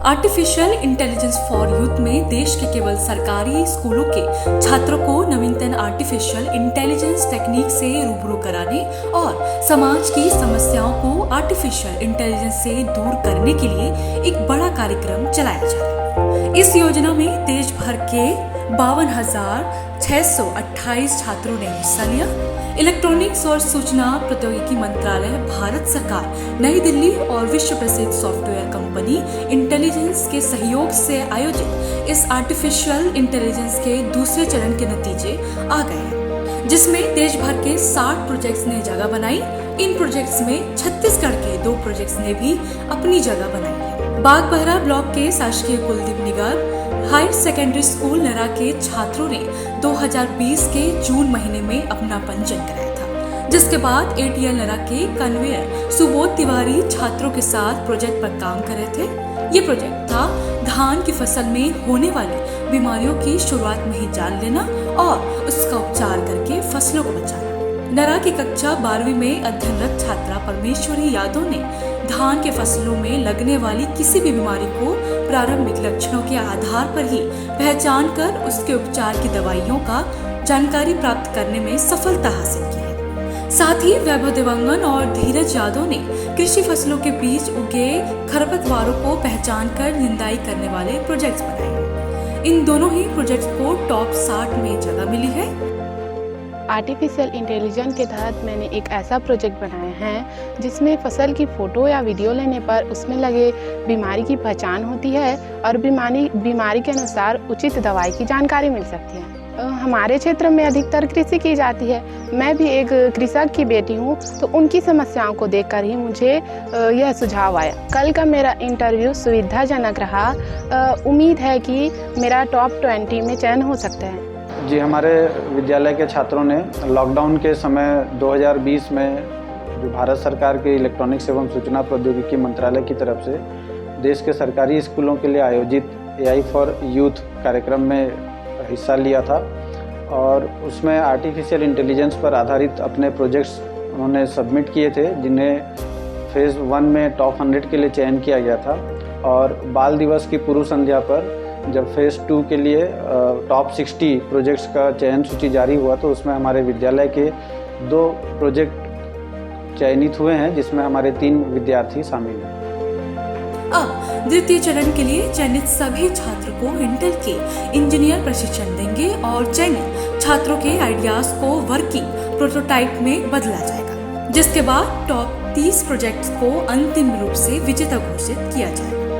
Artificial intelligence for youth में देश के केवल सरकारी स्कूलों के छात्रों को नवीनतम आर्टिफिशियल इंटेलिजेंस टेक्निक से रूबरू कराने और समाज की समस्याओं को आर्टिफिशियल इंटेलिजेंस से दूर करने के लिए एक बड़ा कार्यक्रम चलाया जा रहा है। इस योजना में देश भर के 52,628 छात्रों ने हिस्सा लिया। इलेक्ट्रॉनिक्स और सूचना प्रौद्योगिकी मंत्रालय, भारत सरकार, नई दिल्ली और विश्व प्रसिद्ध सॉफ्टवेयर कंपनी इंटेलिजेंस के सहयोग से आयोजित इस आर्टिफिशियल इंटेलिजेंस के दूसरे चरण के नतीजे आ गए हैं, जिसमें देश भर के 60 प्रोजेक्ट्स ने जगह बनाई। इन प्रोजेक्ट्स में छत्तीसगढ़ के 2 प्रोजेक्ट्स ने भी अपनी जगह बनाई है। बागबहरा ब्लॉक के शासकीय कुलदीप निगर हायर सेकेंडरी स्कूल नरा के छात्रों ने 2020 के जून महीने में अपना पंजीयन कराया था, जिसके बाद एटीएल नरा के कन्वेयर सुबोध तिवारी छात्रों के साथ प्रोजेक्ट पर काम कर रहे थे। ये प्रोजेक्ट था धान की फसल में होने वाली बीमारियों की शुरुआत में ही जान लेना और उसका उपचार करके फसलों को बचाना। नरा की कक्षा 12वीं में अध्ययनरत छात्रा परमेश्वरी यादव ने धान के फसलों में लगने वाली किसी भी बीमारी को प्रारंभिक लक्षणों के आधार पर ही पहचान कर उसके उपचार की दवाइयों का जानकारी प्राप्त करने में सफलता हासिल की है। साथ ही वैभव देवांगन और धीरज यादव ने कृषि फसलों के बीच उगे खरपतवारों को पहचान कर निंदाई करने वाले प्रोजेक्ट्स बनाए। इन दोनों ही प्रोजेक्ट्स को टॉप 60 में जगह मिली है। आर्टिफिशियल इंटेलिजेंस के तहत मैंने एक ऐसा प्रोजेक्ट बनाया है जिसमें फसल की फ़ोटो या वीडियो लेने पर उसमें लगे बीमारी की पहचान होती है और बीमारी के अनुसार उचित दवाई की जानकारी मिल सकती है। हमारे क्षेत्र में अधिकतर कृषि की जाती है। मैं भी एक कृषक की बेटी हूँ, तो उनकी समस्याओं को देखकर ही मुझे यह सुझाव आया। कल का मेरा इंटरव्यू सुविधाजनक रहा। उम्मीद है कि मेरा टॉप 20 में चयन हो सकता है। जी, हमारे विद्यालय के छात्रों ने लॉकडाउन के समय 2020 में जो भारत सरकार के इलेक्ट्रॉनिक्स एवं सूचना प्रौद्योगिकी मंत्रालय की तरफ से देश के सरकारी स्कूलों के लिए आयोजित AI फॉर यूथ कार्यक्रम में हिस्सा लिया था और उसमें आर्टिफिशियल इंटेलिजेंस पर आधारित अपने प्रोजेक्ट्स उन्होंने सबमिट किए थे, जिन्हें फेज़ 1 में टॉप 100 के लिए चयन किया गया था। और बाल दिवस की पूर्व संध्या पर जब फेज़ 2 के लिए टॉप 60 प्रोजेक्ट्स का चयन सूची जारी हुआ, तो उसमें हमारे विद्यालय के 2 प्रोजेक्ट चयनित हुए हैं, जिसमें हमारे 3 विद्यार्थी शामिल हैं। अब द्वितीय चरण के लिए चयनित सभी छात्र को इंटेल के इंजीनियर प्रशिक्षण देंगे और चयनित छात्रों के आइडियाज को वर्किंग प्रोटोटाइप में बदला जाएगा, जिसके बाद टॉप 30 प्रोजेक्ट्स को अंतिम रूप से विजेता घोषित किया जाएगा।